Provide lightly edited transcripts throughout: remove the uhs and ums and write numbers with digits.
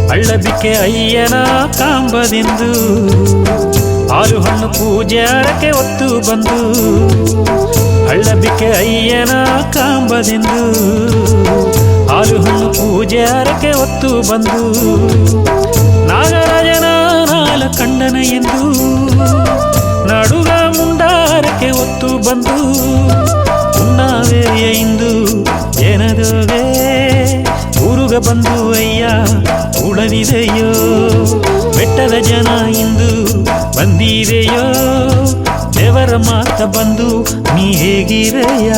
ಹಳ್ಳಬಿಕೆ ಅಯ್ಯನ ಕಾಂಬದಿಂದು ಹಾಲು ಹಣ್ಣು ಪೂಜೆ ಹರಕೆ ಹೊತ್ತು ಬಂದು ಹಳ್ಳಬಿಕೆ ಅಯ್ಯನ ಕಾಂಬದಿಂದು ಹಾಲು ಹಣ್ಣು ಪೂಜೆ ಹರಕೆ ಹೊತ್ತು ಬಂದು ನಾಗರಾಜನ ನಾಲ ಕಂಡನ ಎಂದು ನಡುಗ ಮುಂಡಾರಕ್ಕೆ ಹೊತ್ತು ಬಂದು ಉಣ್ಣಾವೆಯ ಇಂದು ಏನದವೇ ಊರುಗ ಬಂದು ಅಯ್ಯ ಉಳವಿದೆಯೋ ಬೆಟ್ಟದ ಜನ ಇಂದು ಬಂದಿದೆಯೋ ದೇವರ ಮಾತ ಬಂದು ನೀ ಹೇಗಿರೆಯ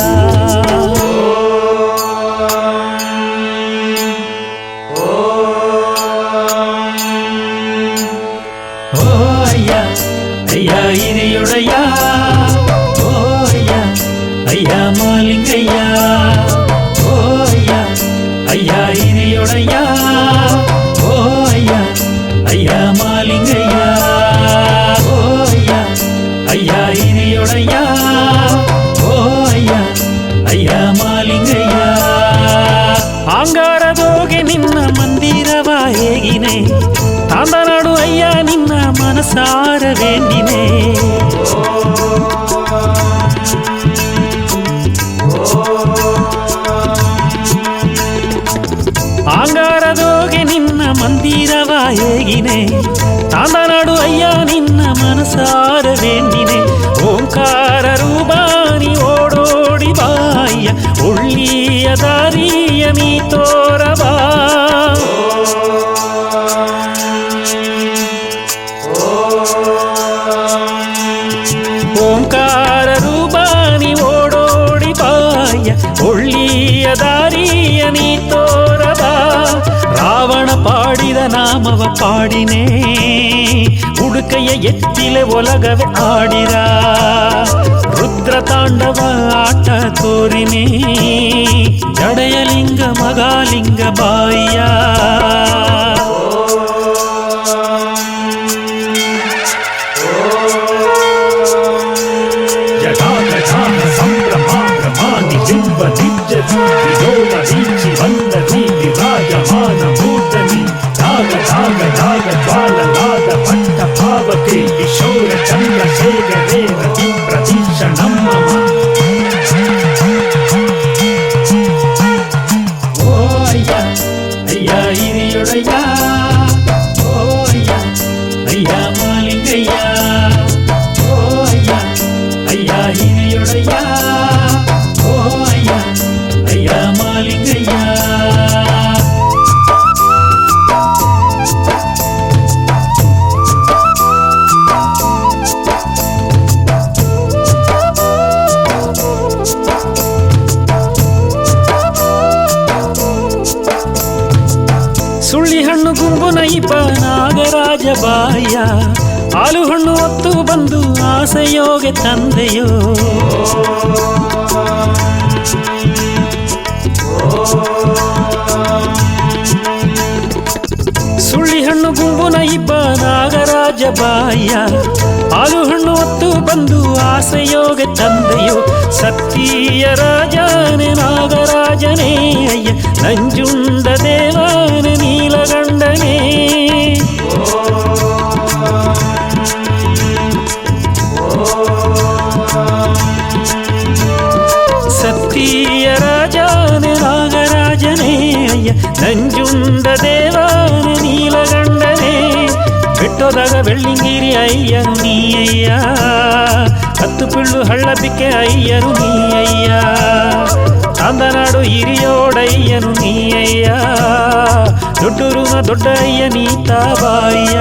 ಓ ಅಯ್ಯ ಅಯ್ಯ ಹಿರಿಯೊಡೆಯ ಓ ಅಯ್ಯ ಅಯ್ಯ ಮಾಲಿಂಗಯ್ಯ ಓ ಅಯ್ಯ ಅಯ್ಯ ಹಿರಿಯೊಡೆಯ ಓ ಅಯ್ಯ ಅಯ್ಯ ಮಾಲಿಂಗಯ್ಯ ಓ ಅಯ್ಯ ಅಯ್ಯ ಹಿರಿಯೊಡೆಯ ಓ ಅಯ್ಯ ಅಯ್ಯ ಮಾಲಿಂಗಯ್ಯ ಅಂಗಾರದೋಗೆ ನಿನ್ನ ಮಂದಿರವ ಹೇಗಿನೆ ತಾಂದನಾಡು ಅಯ್ಯ ನಿನ್ನ ಮನಸಾರ ವೇಂಡಿನೆ ಅಂಗಾರದೋಗೆ ನಿನ್ನ ಮಂದಿರವ ಹೇಗಿನೆ ತಾಂದನಾಡು ಅಯ್ಯ ನಿನ್ನ ಮನಸಾರ ವೇಂಡಿನೆ ಓಂಕಾರ ರೂಪಾನಿ ಓಡೋಡಿ ಬಾಯ್ಯ ಒಳ್ಳಿಯ ದಾರಿಯ ನೀ ತೋರಬಾ ಓಂಕಾರ ರೂಪಾನಿ ಓಡೋಡಿ ಬಾಯ್ಯ ಒಳ್ಳಿಯ ದಾರಿಯ ನೀ ತೋರಬಾ ರಾವಣ ಪಾಡಿದ ನಾಮವ ಪಾಡಿನೇ ಉಡುಕಯ್ಯ ಎತ್ತಿಲೆ ಒಲಗವೆ ಆಡಿರ ರುದ್ರ ತಾಂಡವ ಆಟ ತೋರಿನೇ ಜಡೆಯಲಿಂಗ ಮಗಾಲಿಂಗ ಬಾಯ್ಯ ಕಿಶೋರ ಚಂದ್ರಶೇಖರೇ ರತಿ ಪ್ರತೀಕ್ಷಣಂ ಓ ಅಯ್ಯ ಅಯ್ಯ ಹಿರಿಯೊಡೆಯ ಓ ಅಯ್ಯ ಅಯ್ಯ ಮಾಲಿಂಗಯ್ಯ ಓ ಅಯ್ಯ ಅಯ್ಯ ಹಿರಿಯೊಡೆಯ ಓ ಅಯ್ಯ ಅಯ್ಯ ಮಾಲಿಂಗಯ್ಯ ಸುಳ್ಳಿ ಹಣ್ಣು ಗುಂಬು ನೈಪ ನಾಗರಾಜ ಬಾಯ್ಯ ಹಾಲು ಹಣ್ಣು ಹೊತ್ತು ಬಂದು ಆಸೆಯೋಗೆ ತಂದೆಯೋ ಸುಳ್ಳಿ ಹಣ್ಣು ಗುಂಬು ನೈಪ ನಾಗರಾಜ ಬಾಯ್ಯ ಹಾಲು ಹಣ್ಣು ಹೊತ್ತು ಬಂದು ಆಸೆಯೋಗೆ ತಂದೆಯೋ ಸತ್ಯ ರಾಜನೇ ನಾಗರಾಜನೇ ಅಯ್ಯ ನಂಜುಂಡ ದೇವನೇ ನೀಲಗಂಡನೇ ಸತ್ಯ ರಾಜನೇ ನಾಗರಾಜನೇ ಅಯ್ಯ ನಂಜುಂಡ ದೇವನೇ ನೀಲಗಂಡನೇ ಬೆಟ್ಟೋದಾಗ ಬೆಳ್ಳಿಂಗಿರಿ ಅಯ್ಯನು ನೀ ಅಯ್ಯ ಹತ್ತು ಪಿಳ್ಳು ಹಳ್ಳಬಿಕ್ಕೆ ಅಯ್ಯನು ನೀ ಅಯ್ಯ ತಾಂದನಾಡು ಹಿರಿಯೋಡಯ್ಯನು ನೀ ಅಯ್ಯ ದೊಡ್ಡೂರುನ ದೊಡ್ಡ ಅಯ್ಯ ನೀತ ಬಾಯ್ಯ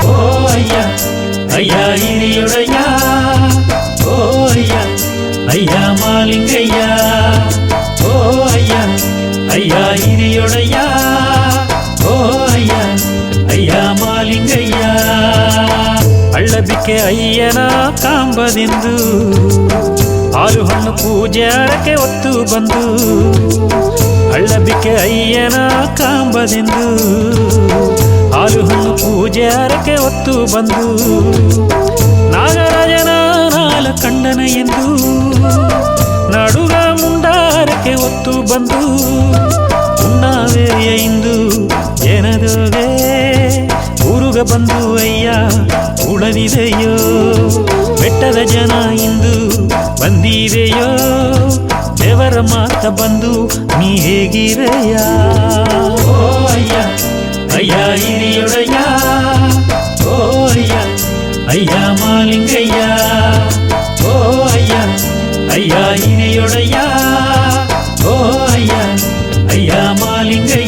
ಓ ಅಯ್ಯ ಅಯ್ಯ ಹಿರಿಯೊಡೆಯ ಓ ಅಯ್ಯ ಅಯ್ಯ ಹಳ್ಳಬಿಕ್ಕೆ ಅಯ್ಯನ ಕಾಂಬದಿಂದು ಹಾಲು ಹಣ್ಣು ಪೂಜೆ ಹರಕೆ ಹೊತ್ತು ಬಂದು ಹಳ್ಳಬಿಕ್ಕೆ ಅಯ್ಯನ ಕಾಂಬದಿಂದು ಹಾಲು ಹಣ್ಣು ಪೂಜೆ ಹರಕೆ ಹೊತ್ತು ಬಂದು ನಾಗರಾಜನ ನಾಲ ಕಂಡನ ಎಂದು ನಡುಗ ಮುಂಡಾರಕ್ಕೆ ಹೊತ್ತು ಬಂದು ಉಣ್ಣಾವೆಯ ಇಂದು ಏನದವೇ ಊರುಗ ಬಂದು ಅಯ್ಯ ಉಳದಿದೆಯೋ ಬೆಟ್ಟದ ಜನ ಇಂದು ಬಂದಿದೆಯೋ ದೇವರ ಮಾತ ಬಂದು ನೀ ಹೇಗಿರೆಯ ಓ ಅಯ್ಯ ಅಯ್ಯ ಹಿರಿಯೊಡೆಯ ಓ ಅಯ್ಯ ಅಯ್ಯ ಮಾಲಿಂಗಯ್ಯ ಓ ಅಯ್ಯ ಅಯ್ಯ ಹಿರಿಯೊಡೆಯ ಓ ಅಯ್ಯ ಅಯ್ಯ ಮಾಲಿಂಗಯ್ಯ